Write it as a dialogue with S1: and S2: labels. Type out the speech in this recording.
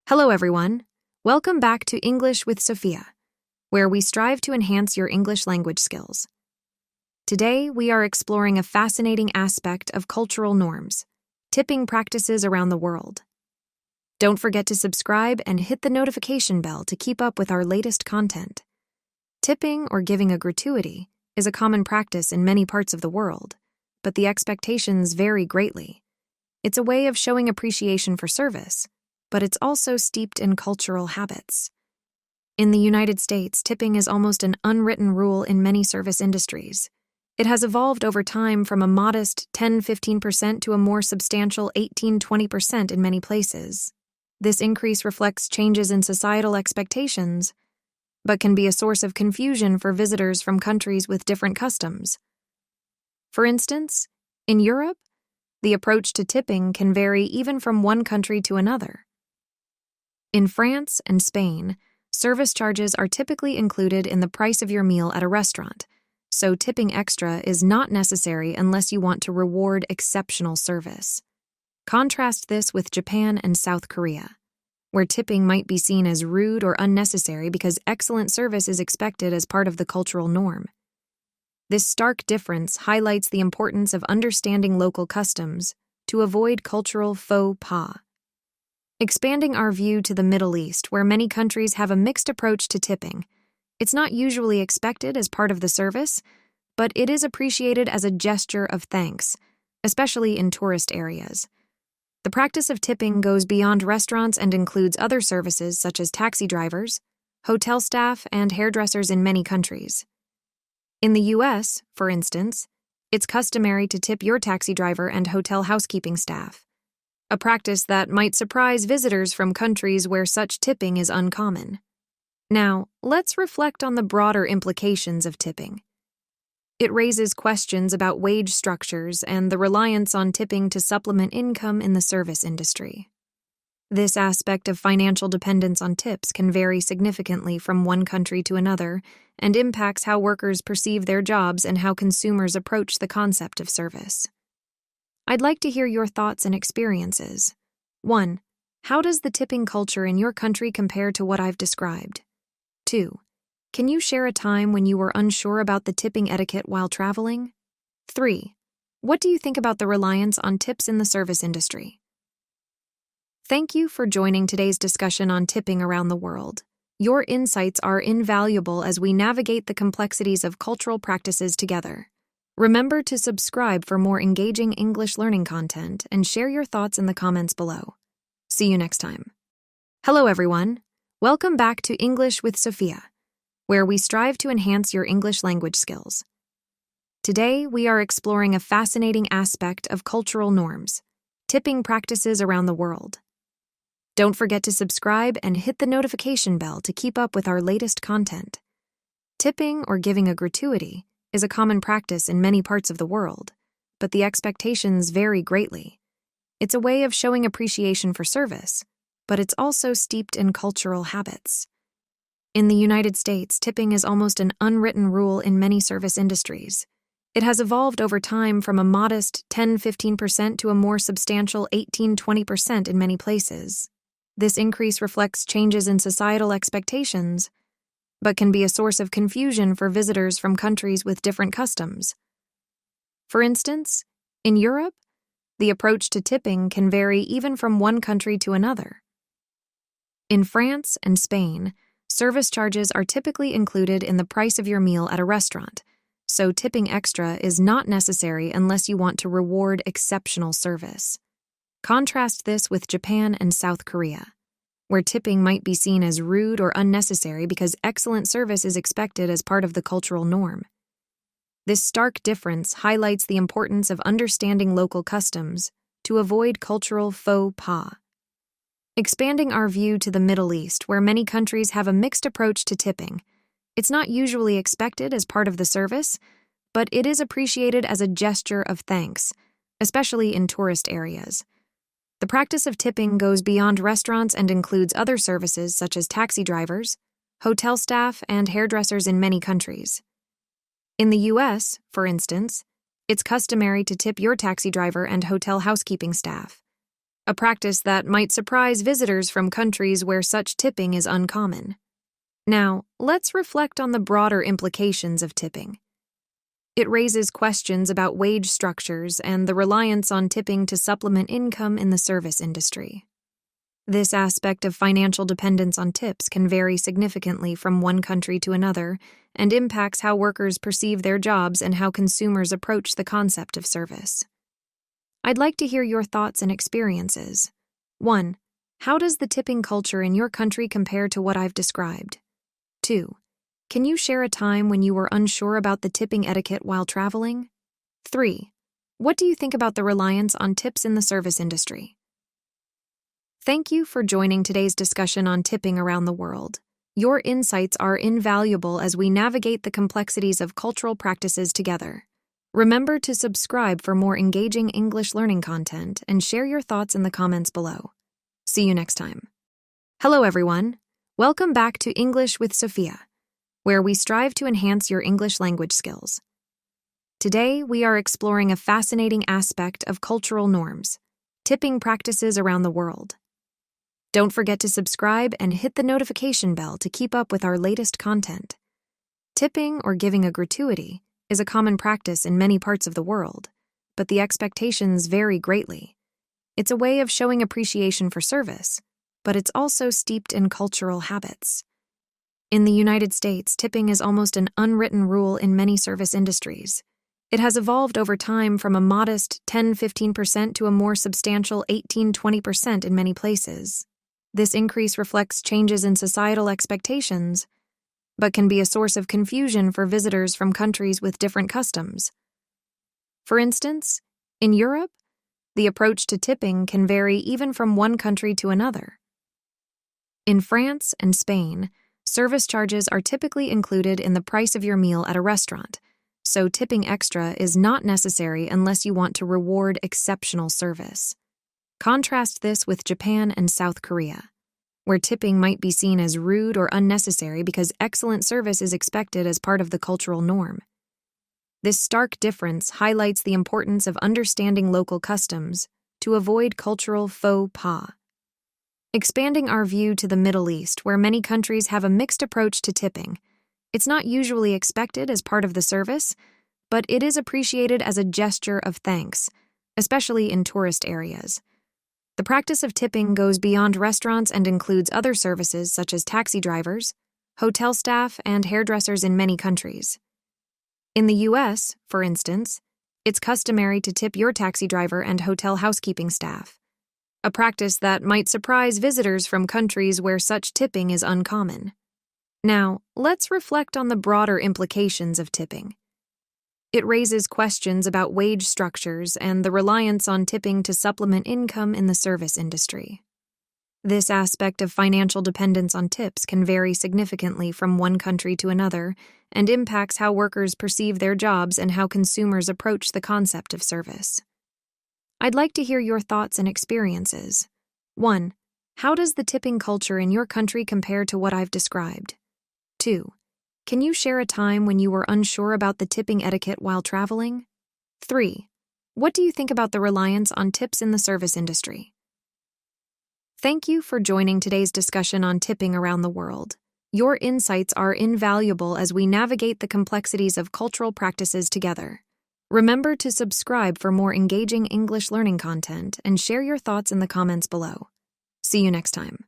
S1: Hello, everyone. Welcome back to English with Sophia, where we strive to enhance your English language skills. Today, we are exploring a fascinating aspect of cultural norms, tipping practices around the world. Don't forget to subscribe and hit the notification bell to keep up with our latest content. Tipping or giving a gratuity is a common practice in many parts of the world, but the expectations vary greatly. It's a way of showing appreciation for service, but it's also steeped in cultural habits. In the United States, tipping is almost an unwritten rule in many service industries. It has evolved over time from a modest 10-15% to a more substantial 18-20% in many places. This increase reflects changes in societal expectations, but can be a source of confusion for visitors from countries with different customs. For instance, in Europe, the approach to tipping can vary even from one country to another. In France and Spain, service charges are typically included in the price of your meal at a restaurant, so tipping extra is not necessary unless you want to reward exceptional service. Contrast this with Japan and South Korea, where tipping might be seen as rude or unnecessary because excellent service is expected as part of the cultural norm. This stark difference highlights the importance of understanding local customs to avoid cultural faux pas. Expanding our view to the Middle East, where many countries have a mixed approach to tipping, it's not usually expected as part of the service, but it is appreciated as a gesture of thanks, especially in tourist areas. The practice of tipping goes beyond restaurants and includes other services such as taxi drivers, hotel staff, and hairdressers in many countries. In the U.S., for instance, it's customary to tip your taxi driver and hotel housekeeping staff, a practice that might surprise visitors from countries where such tipping is uncommon. Now, let's reflect on the broader implications of tipping. It raises questions about wage structures and the reliance on tipping to supplement income in the service industry. This aspect of financial dependence on tips can vary significantly from one country to another and impacts how workers perceive their jobs and how consumers approach the concept of service. I'd like to hear your thoughts and experiences. 1. How does the tipping culture in your country compare to what I've described? 2. Can you share a time when you were unsure about the tipping etiquette while traveling? 3. What do you think about the reliance on tips in the service industry? Thank you for joining today's discussion on tipping around the world. Your insights are invaluable as we navigate the complexities of cultural practices together. Remember to subscribe for more engaging English learning content and share your thoughts in the comments below. See you next time. Hello, everyone. Welcome back to English with Sophia, where we strive to enhance your English language skills. Today, we are exploring a fascinating aspect of cultural norms, tipping practices around the world. Don't forget to subscribe and hit the notification bell to keep up with our latest content. Tipping or giving a gratuity is a common practice in many parts of the world, but the expectations vary greatly. It's a way of showing appreciation for service, but it's also steeped in cultural habits. In the United States, tipping is almost an unwritten rule in many service industries. It has evolved over time from a modest 10-15% to a more substantial 18-20% in many places. This increase reflects changes in societal expectations, but can be a source of confusion for visitors from countries with different customs. For instance, in Europe, the approach to tipping can vary even from one country to another. In France and Spain, service charges are typically included in the price of your meal at a restaurant, so tipping extra is not necessary unless you want to reward exceptional service. Contrast this with Japan and South Korea, where tipping might be seen as rude or unnecessary because excellent service is expected as part of the cultural norm. This stark difference highlights the importance of understanding local customs to avoid cultural faux pas. Expanding our view to the Middle East, where many countries have a mixed approach to tipping, it's not usually expected as part of the service, but it is appreciated as a gesture of thanks, especially in tourist areas. The practice of tipping goes beyond restaurants and includes other services such as taxi drivers, hotel staff, and hairdressers in many countries. In the U.S., for instance, it's customary to tip your taxi driver and hotel housekeeping staff, a practice that might surprise visitors from countries where such tipping is uncommon. Now, let's reflect on the broader implications of tipping. It raises questions about wage structures and the reliance on tipping to supplement income in the service industry. This aspect of financial dependence on tips can vary significantly from one country to another and impacts how workers perceive their jobs and how consumers approach the concept of service. I'd like to hear your thoughts and experiences. 1. How does the tipping culture in your country compare to what I've described? 2. Can you share a time when you were unsure about the tipping etiquette while traveling? 3. What do you think about the reliance on tips in the service industry? Thank you for joining today's discussion on tipping around the world. Your insights are invaluable as we navigate the complexities of cultural practices together. Remember to subscribe for more engaging English learning content and share your thoughts in the comments below. See you next time. Hello, everyone. Welcome back to English with Sophia, where we strive to enhance your English language skills. Today, we are exploring a fascinating aspect of cultural norms, tipping practices around the world. Don't forget to subscribe and hit the notification bell to keep up with our latest content. Tipping, or giving a gratuity, is a common practice in many parts of the world, but the expectations vary greatly. It's a way of showing appreciation for service, but it's also steeped in cultural habits. In the United States, tipping is almost an unwritten rule in many service industries. It has evolved over time from a modest 10-15% to a more substantial 18-20% in many places. This increase reflects changes in societal expectations, but can be a source of confusion for visitors from countries with different customs. For instance, in Europe, the approach to tipping can vary even from one country to another. In France and Spain, service charges are typically included in the price of your meal at a restaurant, so tipping extra is not necessary unless you want to reward exceptional service. Contrast this with Japan and South Korea, where tipping might be seen as rude or unnecessary because excellent service is expected as part of the cultural norm. This stark difference highlights the importance of understanding local customs to avoid cultural faux pas. Expanding our view to the Middle East, where many countries have a mixed approach to tipping, it's not usually expected as part of the service, but it is appreciated as a gesture of thanks, especially in tourist areas. The practice of tipping goes beyond restaurants and includes other services such as taxi drivers, hotel staff, and hairdressers in many countries. In the U.S., for instance, it's customary to tip your taxi driver and hotel housekeeping staff, a practice that might surprise visitors from countries where such tipping is uncommon. Now, let's reflect on the broader implications of tipping. It raises questions about wage structures and the reliance on tipping to supplement income in the service industry. This aspect of financial dependence on tips can vary significantly from one country to another and impacts how workers perceive their jobs and how consumers approach the concept of service. I'd like to hear your thoughts and experiences. 1. How does the tipping culture in your country compare to what I've described? 2. Can you share a time when you were unsure about the tipping etiquette while traveling? 3. What do you think about the reliance on tips in the service industry? Thank you for joining today's discussion on tipping around the world. Your insights are invaluable as we navigate the complexities of cultural practices together. Remember to subscribe for more engaging English learning content and share your thoughts in the comments below. See you next time.